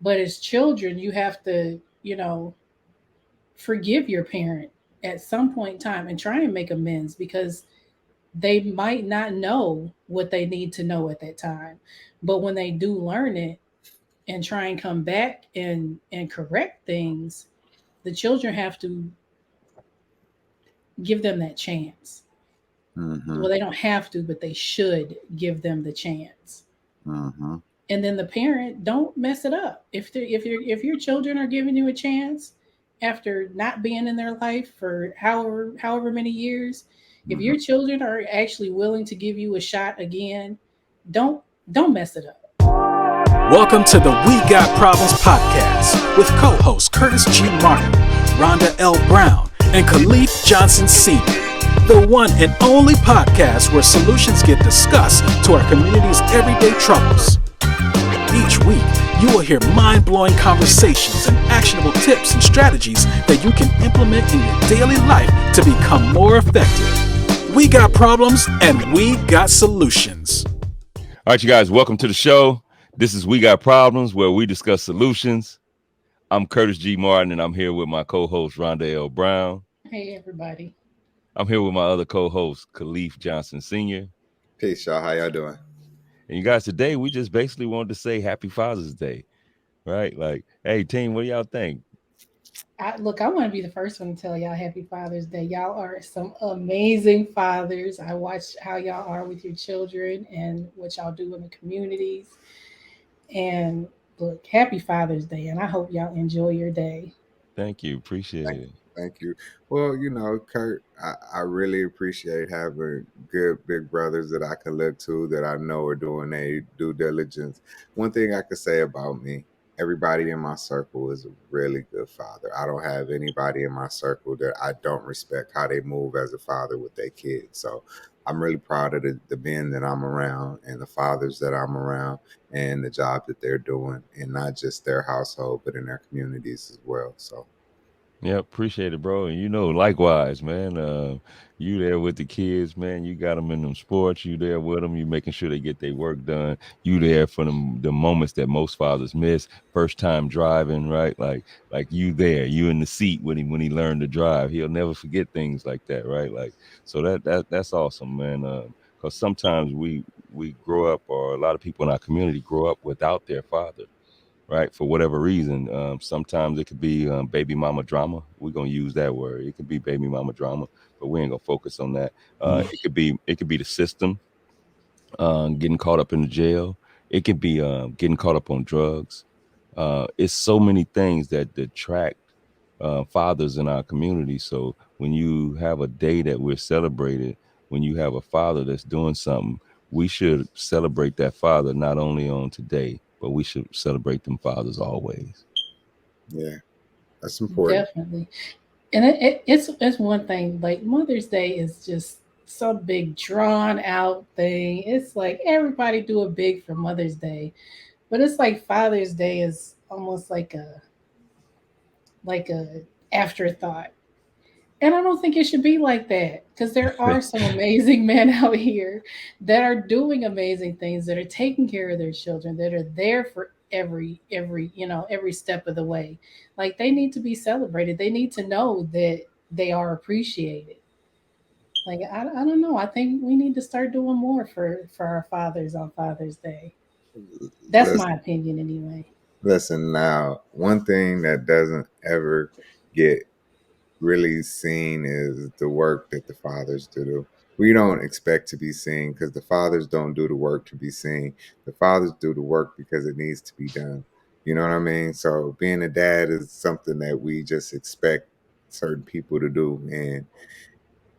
But as children, you have to, forgive your parent at some point in time and try and make amends because they might not know what they need to know at that time. But when they do learn it and try and come back and correct things, the children have to give them that chance. Mm-hmm. Well, they don't have to, but they should give them the chance. Mm-hmm. And then the parent, don't mess it up. If your children are giving you a chance after not being in their life for however many years, if Mm-hmm. your children are actually willing to give you a shot again, don't don't mess it up. Welcome to the We Got Problems podcast with co-hosts Curtis G. Martin, Rhonda L Brown, and Caliph Johnson Sr., the one and only podcast where solutions get discussed to our community's everyday troubles. Each week, you will hear mind-blowing conversations and actionable tips and strategies that you can implement in your daily life to become more effective. We got problems and we got solutions. All right, you guys, welcome to the show. This is We Got Problems, where we discuss solutions. I'm Curtis G. Martin, and I'm here with my co-host, Rhonda L Brown. Hey, everybody. I'm here with my other co-host, Caliph Johnson Sr. Peace, y'all. How y'all doing? And you guys, today we just basically wanted to say Happy Father's Day, right? Like, hey, team, what do y'all think? I want to be the first one to tell y'all Happy Father's Day. Y'all are some amazing fathers. I watch how y'all are with your children and what y'all do in the communities. And look, Happy Father's Day, and I hope y'all enjoy your day. Thank you. Appreciate Thank, it. thank you. Well, Kurt, I really appreciate having good big brothers that I can look to that I know are doing their due diligence. One thing I could say about me, everybody in my circle is a really good father. I don't have anybody in my circle that I don't respect how they move as a father with their kids. So I'm really proud of the men that I'm around and the fathers that I'm around and the job that they're doing in not just their household, but in their communities as well. So Yeah, appreciate it, bro. And likewise, man. You there with the kids, man. You got them in them sports. You there with them. You making sure they get their work done. You there for them the moments that most fathers miss. First time driving, right? Like you there. You in the seat with him when he learned to drive. He'll never forget things like that, right? Like so that's awesome, man. Because sometimes we grow up, or a lot of people in our community grow up without their father, right? For whatever reason. Sometimes it could be baby mama drama. We're gonna use that word. It could be baby mama drama, but we ain't gonna focus on that. It could be the system, getting caught up in the jail. It could be getting caught up on drugs. It's so many things that detract fathers in our community. So when you have a day that we're celebrated, when you have a father that's doing something, we should celebrate that father not only on today, but we should celebrate them fathers always. yeah, that's important. Definitely. And it's one thing. Like Mother's Day is just some big drawn out thing. It's like everybody do a big for Mother's Day, but it's like Father's Day is almost like a afterthought. And I don't think it should be like that because there are some amazing men out here that are doing amazing things, that are taking care of their children, that are there for every step of the way. Like they need to be celebrated. They need to know that they are appreciated. Like I don't know. I think we need to start doing more for our fathers on Father's Day. That's Listen, my opinion anyway. listen now, one thing that doesn't ever get really seen is the work that the fathers do. We don't expect to be seen because the fathers don't do the work to be seen. The fathers do the work because it needs to be done. You know what I mean? So being a dad is something that we just expect certain people to do. And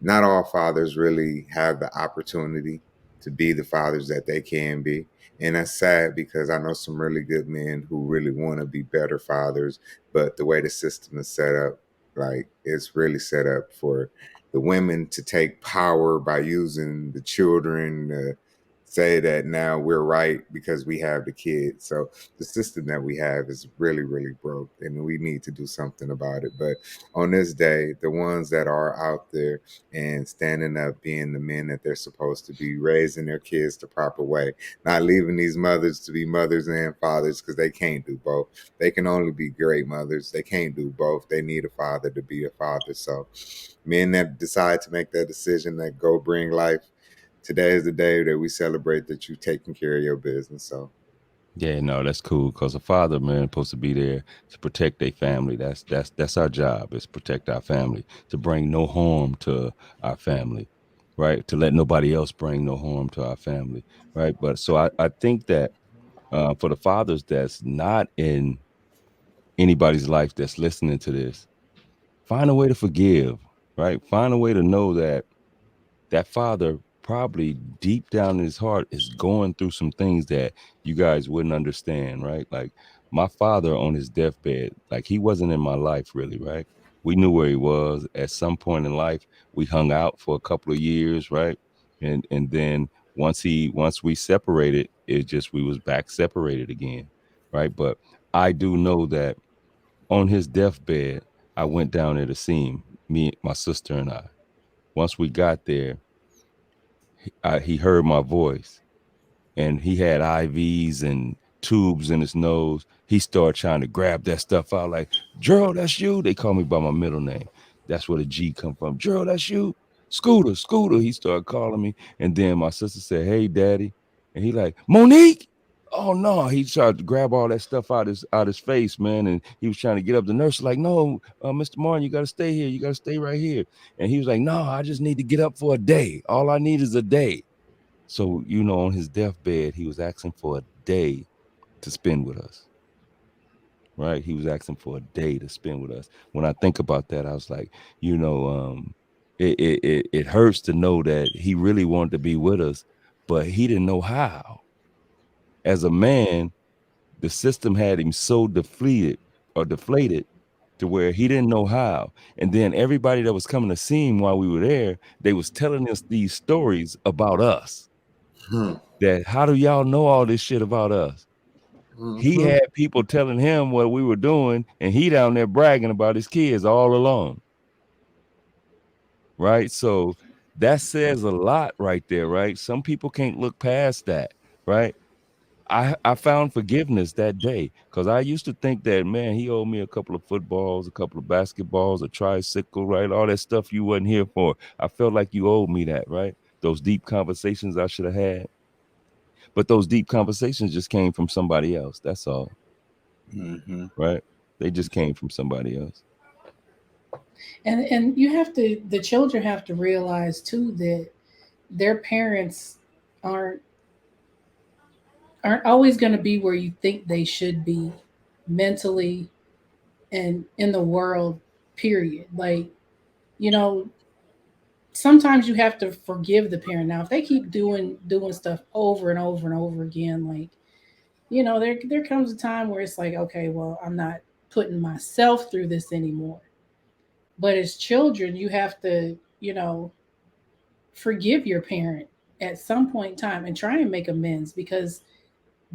not all fathers really have the opportunity to be the fathers that they can be. And that's sad because I know some really good men who really want to be better fathers, but the way the system is set up, like it's really set up for the women to take power by using the children to say that now we're right because we have the kids. So the system that we have is really, really broke, and we need to do something about it. But on this day, the ones that are out there and standing up, being the men that they're supposed to be, raising their kids the proper way, not leaving these mothers to be mothers and fathers, because they can't do both. They can only be great mothers. They can't do both. They need a father to be a father. So men that decide to make that decision, that go bring life, today is the day that we celebrate that you taking care of your business. So Yeah, no, that's cool. Cause a father, man, supposed to be there to protect their family. That's our job, is protect our family, to bring no harm to our family, right? To let nobody else bring no harm to our family, right? But so I think that for the fathers that's not in anybody's life that's listening to this, find a way to forgive, right? Find a way to know that that father probably deep down in his heart is going through some things that you guys wouldn't understand, right? Like my father on his deathbed, like he wasn't in my life really, right? We knew where he was at some point in life. We hung out for a couple of years, right? And then once we separated, it just we was back separated again, right? But I do know that on his deathbed, I went down there to see him, me, my sister and I. Once we got there, he heard my voice, and he had IVs and tubes in his nose. He started trying to grab that stuff out, like, Gerald, that's you. They call me by my middle name. That's where the G come from. Gerald, that's you. Scooter, Scooter. He started calling me. And then my sister said, hey, daddy. And he like, Monique. Oh no, he tried to grab all that stuff out his face, man. And he was trying to get up. The nurse was like, no, Mr. Martin, you got to stay here. You got to stay right here. And he was like, no, I just need to get up for a day. All I need is a day. So, on his deathbed, he was asking for a day to spend with us, right? He was asking for a day to spend with us. When I think about that, I was like, it hurts to know that he really wanted to be with us, but he didn't know how. As a man, the system had him so deflated to where he didn't know how. And then everybody that was coming to see him while we were there, they was telling us these stories about us. hmm. That how do y'all know all this shit about us? He Hmm. had people telling him what we were doing, and he down there bragging about his kids all alone. Right. So that says a lot right there, right? Some people can't look past that, right? I found forgiveness that day, because I used to think that, man, he owed me a couple of footballs, a couple of basketballs, a tricycle, right? All that stuff you wasn't here for. I felt like you owed me that, right? Those deep conversations I should have had. But those deep conversations just came from somebody else. That's all, Hmm. right? They just came from somebody else. And you have to, the children have to realize too that their parents aren't aren't always going to be where you think they should be mentally and in the world, period. Like, you know, sometimes you have to forgive the parent. Now if they keep doing stuff over and over and over again, like, there comes a time where it's like, okay, well, I'm not putting myself through this anymore. But as children, you have to, forgive your parent at some point in time and try and make amends, because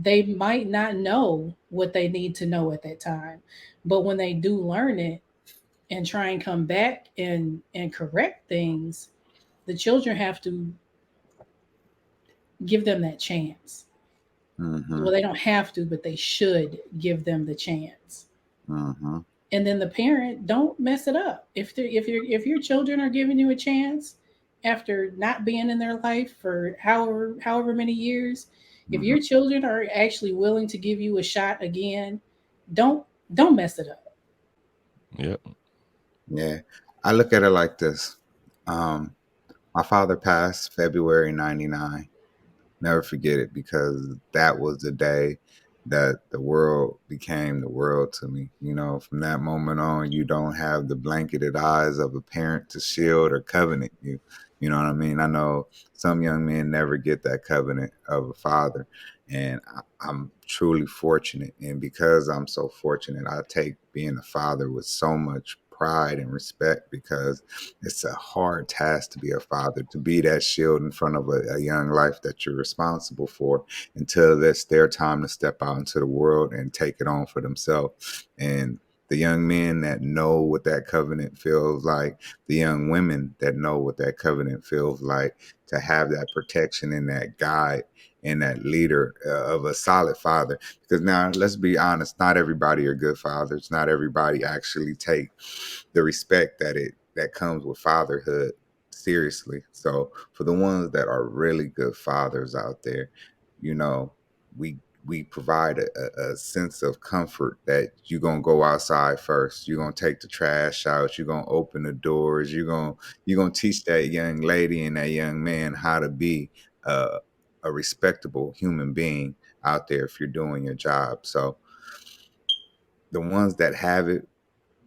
they might not know what they need to know at that time. But when they do learn it and try and come back and correct things, the children have to give them that chance. Hmm. Well, they don't have to, but they should give them the chance. Hmm. And then the parent, don't mess it up. If your children are giving you a chance after not being in their life for however many years, if Hmm. your children are actually willing to give you a shot again, don't don't mess it up. Yep. Yeah, I look at it like this. Um, my father passed February '99. Never forget it, because that was the day that the world became the world to me. From that moment on, you don't have the blanketed eyes of a parent to shield or covenant you. You know what I mean? I know some young men never get that covenant of a father, and I'm truly fortunate. And because I'm so fortunate, I take being a father with so much pride and respect, because it's a hard task to be a father, to be that shield in front of a young life that you're responsible for until it's their time to step out into the world and take it on for themselves. And the young men that know what that covenant feels like, the young women that know what that covenant feels like, to have that protection and that guide and that leader of a solid father. Because now, let's be honest, not everybody are good fathers. Not everybody actually take the respect that comes with fatherhood seriously. So for the ones that are really good fathers out there, you know, we we provide a sense of comfort that you're gonna go outside first. You're gonna take the trash out. You're gonna open the doors. You're gonna teach that young lady and that young man how to be uh, a respectable human being out there if you're doing your job. So the ones that have it,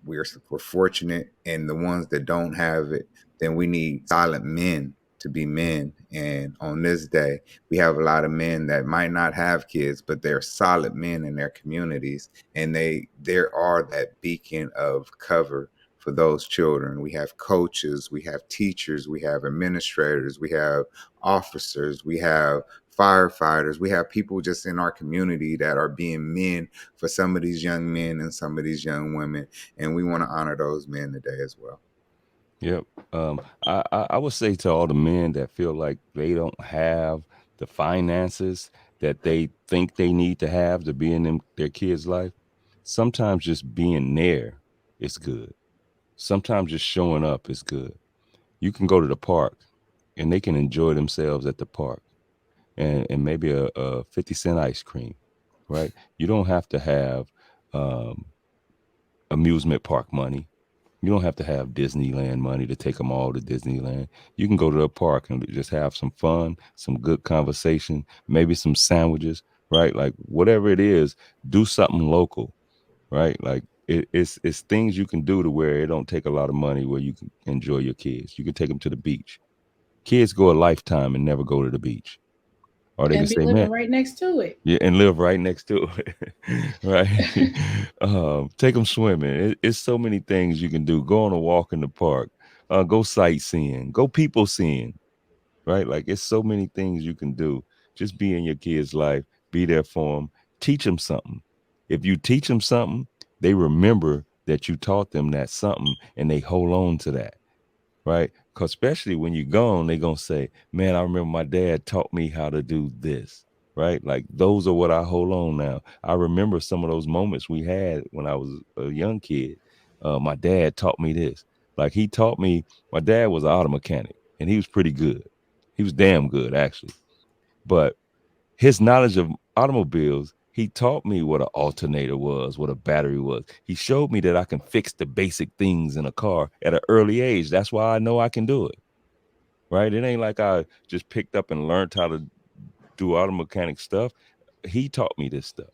we're fortunate, and the ones that don't have it, then we need silent men to be men. And on this day, we have a lot of men that might not have kids, but they're solid men in their communities, and there are that beacon of cover for those children. We have coaches, we have teachers, we have administrators, we have officers, we have firefighters, we have people just in our community that are being men for some of these young men and some of these young women, and we want to honor those men today as well. Yep. I would say to all the men that feel like they don't have the finances that they think they need to have to be in their kids' life, sometimes just being there is good. Sometimes just showing up is good. You can go to the park and they can enjoy themselves at the park and maybe a 50 cent ice cream, right? You don't have to have um, amusement park money. You don't have to have Disneyland money to take them all to Disneyland. You can go to the park and just have some fun, some good conversation, maybe some sandwiches, right? Like whatever it is, do something local, right? Like it's things you can do to where it don't take a lot of money, where you can enjoy your kids. You can take them to the beach. Kids go a lifetime and never go to the beach, or they can And be say, living "Man, right next to it. yeah," and live right next to it, right? Take them swimming. It's so many things you can do. Go on a walk in the park. Go sightseeing. Go people seeing. Right? Like it's so many things you can do. Just be in your kid's life. Be there for them. Teach them something. If you teach them something, they remember that you taught them that something, and they hold on to that, right? Because especially when you're gone, they're going to say, man, I remember my dad taught me how to do this, right? Like those are what I hold on now. I remember some of those moments we had when I was a young kid. My dad taught me this. Like he taught me, my dad was an auto mechanic and he was pretty good. He was damn good, actually. But his knowledge of automobiles, he taught me what an alternator was, what a battery was. He showed me that I can fix the basic things in a car at an early age. That's why I know I can do it. Right? It ain't like I just picked up and learned how to do auto mechanic stuff. He taught me this stuff.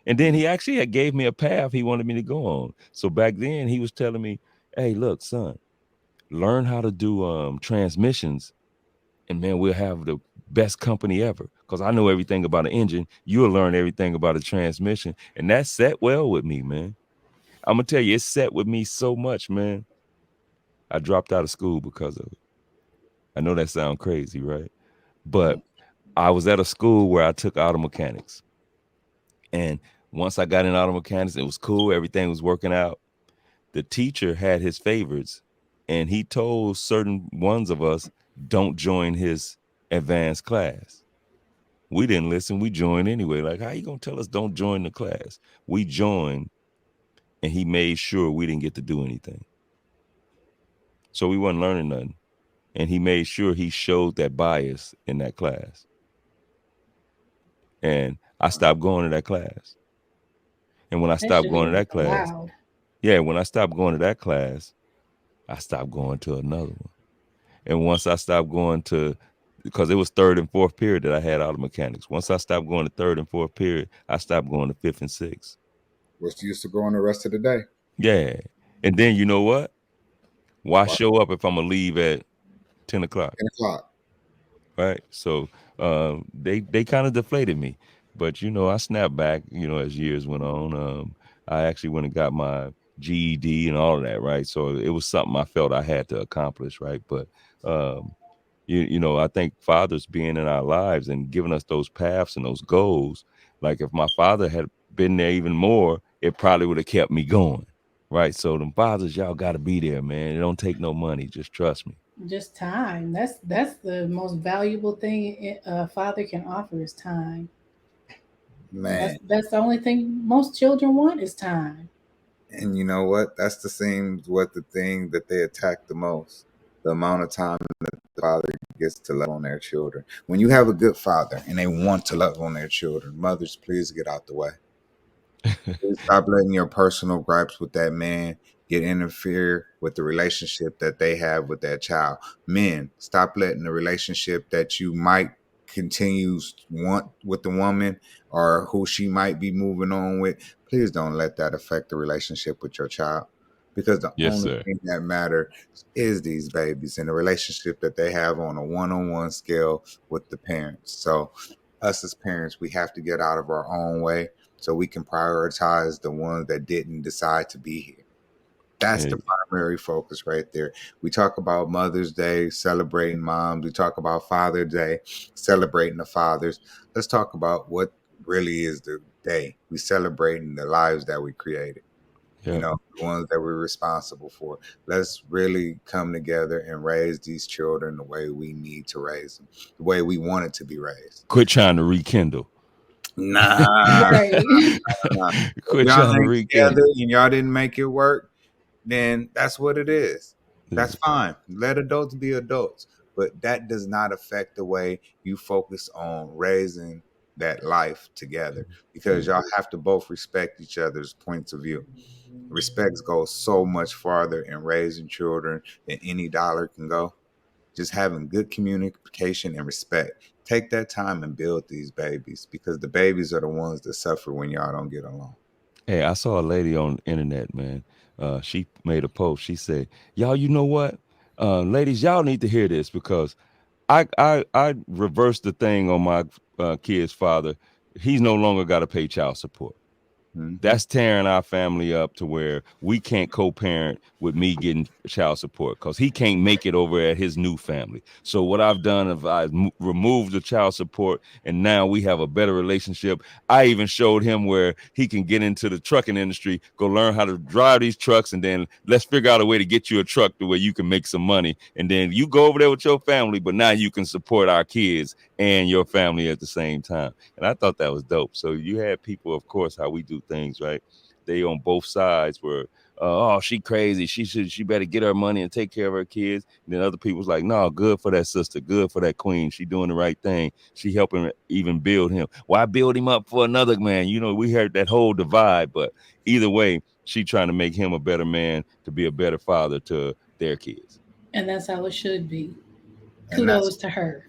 And then he actually had gave me a path he wanted me to go on. So back then he was telling me, hey, look, son, learn how to do transmissions, and man, we'll have the best company ever. Because I know everything about an engine. You'll learn everything about a transmission. And that set well with me, man. I'm gonna tell you, it set with me so much, man. I dropped out of school because of it. I know that sounds crazy, right? But I was at a school where I took auto mechanics. And once I got in auto mechanics, it was cool. Everything was working out. The teacher had his favorites, and he told certain ones of us, don't join his advanced class. We didn't listen. We joined anyway. Like, how you gonna tell us don't join the class? We joined, and he made sure we didn't get to do anything. So we wasn't learning nothing. And he made sure he showed that bias in that class. And I stopped going to that class. And when I That stopped shouldn't going to even be that class, allowed. yeah, when I stopped going to that class, I stopped going to another one. And once I stopped going to, because it was third and fourth period that I had auto mechanics. Once I stopped going to third and fourth period, I stopped going to fifth and sixth. What's the use to go on the rest of the day? Yeah. And then you know what? Why What? show up if I'm gonna leave at 10 o'clock? 10 o'clock. Right. So they kind of deflated me. But I snapped back, as years went on. I actually went and got my GED and all of that, right? So it was something I felt I had to accomplish, right? But um, I think fathers being in our lives and giving us those paths and those goals. Like if my father had been there even more, it probably would have kept me going, right? So them fathers, y'all got to be there, man. It don't take no money, just trust me. Just time. That's the most valuable thing a father can offer is time. Man. That's the only thing most children want is time. And you know what? That's the same what the thing that they attack the most. The amount of time that the father gets to love on their children. When you have a good father and they want to love on their children, mothers, please get out the way. Please stop letting your personal gripes with that man get interfere with the relationship that they have with that child. Men, stop letting the relationship that you might continue want with the woman or who she might be moving on with. Please don't let that affect the relationship with your child. Because the Yes, only sir. thing that matters is these babies and the relationship that they have on a one-on-one scale with the parents. So us as parents, we have to get out of our own way so we can prioritize the ones that didn't decide to be here. That's the Hey, primary focus right there. We talk about Mother's Day, celebrating moms. We talk about Father's Day, celebrating the fathers. Let's talk about what really is the day. We celebrating the lives that we created. yeah. The ones that we're responsible for. Let's really come together and raise these children the way we need to raise them, the way we want it to be raised. Quit trying to rekindle. Nah, Right. nah. If Quit y'all trying to ain't together rekindle. and y'all didn't make it work, then that's what it is. That's fine. Let adults be adults. But that does not affect the way you focus on raising that life together because Yeah. y'all have to both respect each other's points of view. Respect goes so much farther in raising children than any dollar can go. Just having good communication and respect. Take that time and build these babies because the babies are the ones that suffer when y'all don't get along. Hey, I saw a lady on the internet, man. She made a post. She said, "Y'all, you know what? Ladies, y'all need to hear this because I reversed the thing on my kid's father. He's no longer got to pay child support. Hmm. That's tearing our family up to where we can't co-parent with me getting child support because he can't make it over at his new family. So what I've done is removed the child support, and now we have a better relationship. I even showed him where he can get into the trucking industry, go learn how to drive these trucks, and then let's figure out a way to get you a truck the way you can make some money, and then you go over there with your family, but now you can support our kids and your family at the same time. And I thought that was dope. So you had people, of course, how we do things, right? They on both sides were, oh, she crazy. She better get her money and take care of her kids. And then other people's like, no, good for that sister, good for that queen. She doing the right thing. She helping even build him. Why build him up for another man? We heard that whole divide, but either way, she trying to make him a better man to be a better father to their kids. And that's how it should be. And Kudos to her.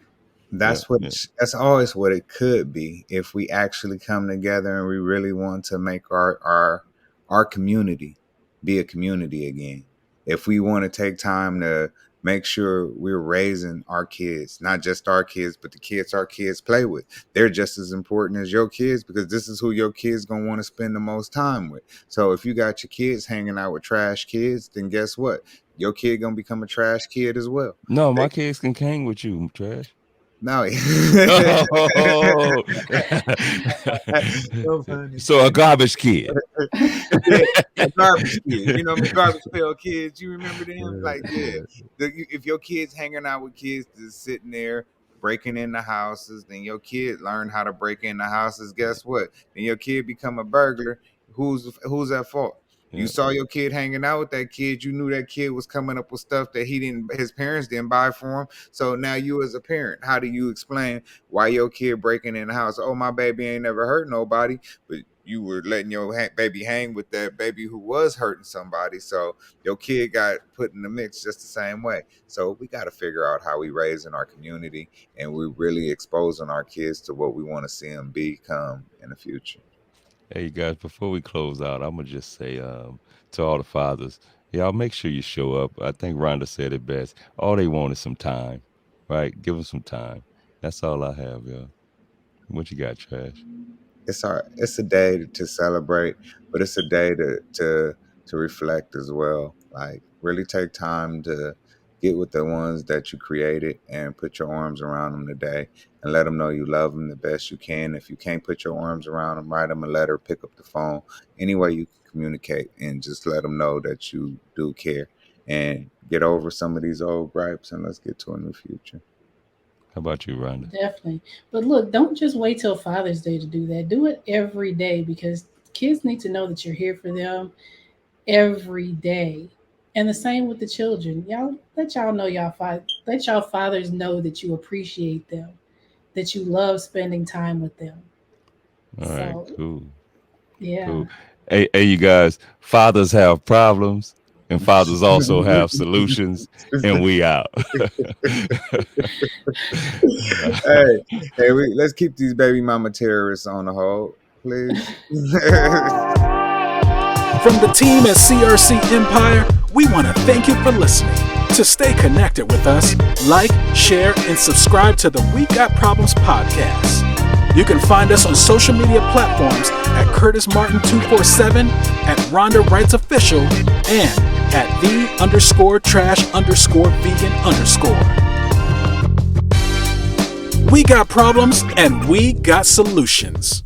Yeah, yeah, that's always what it could be if we actually come together and we really want to make our community be a community again. If we want to take time to make sure we're raising our kids, not just our kids, but the kids our kids play with. They're just as important as your kids because this is who your kids gonna want to spend the most time with. So if you got your kids hanging out with trash kids, then guess what? Your kid gonna become a trash kid as well. no, They my kids can hang with you, trash. no. Oh, So funny. so a garbage kid. Yeah, a garbage kid. Garbage pail kids. You remember them? Like, yeah. If your kids hanging out with kids just sitting there breaking in the houses, then your kid learn how to break in the houses. Guess what? Then your kid become a burglar. Who's at fault? You Yeah. saw your kid hanging out with that kid. You knew that kid was coming up with stuff that his parents didn't buy for him. So now you as a parent, how do you explain why your kid breaking in the house? Oh, my baby ain't never hurt nobody, but you were letting your baby hang with that baby who was hurting somebody. So your kid got put in the mix just the same way. So we got to figure out how we raise in our community and we really exposing our kids to what we want to see them become in the future. Hey guys, before we close out, I'm gonna just say to all the fathers, y'all make sure you show up. I think Rhonda said it best. All they want is some time, right? Give them some time. That's all I have, y'all. What you got, trash? It's a day to celebrate, but it's a day to to reflect as well. Like, really take time to get with the ones that you created and put your arms around them today and let them know you love them the best you can. If you can't put your arms around them, write them a letter, pick up the phone, any way you can communicate, and just let them know that you do care, and get over some of these old gripes, and let's get to a new future. How about you, Rhonda? Definitely. But look, don't just wait till Father's Day to do that. Do it every day because kids need to know that you're here for them every day. And the same with the children. Y'all know let y'all fathers know that you appreciate them, that you love spending time with them. All right, So, cool. yeah, Cool. Hey, you guys, fathers have problems and fathers also have solutions, and we out. Let's keep these baby mama terrorists on the hold, please. From the team at CRC Empire, we want to thank you for listening. To stay connected with us, like, share, and subscribe to the We Got Problems podcast. You can find us on social media platforms at Curtis Martin 247, at Rhonda Wrights Official, and at the_trash_vegan_. We got problems and we got solutions.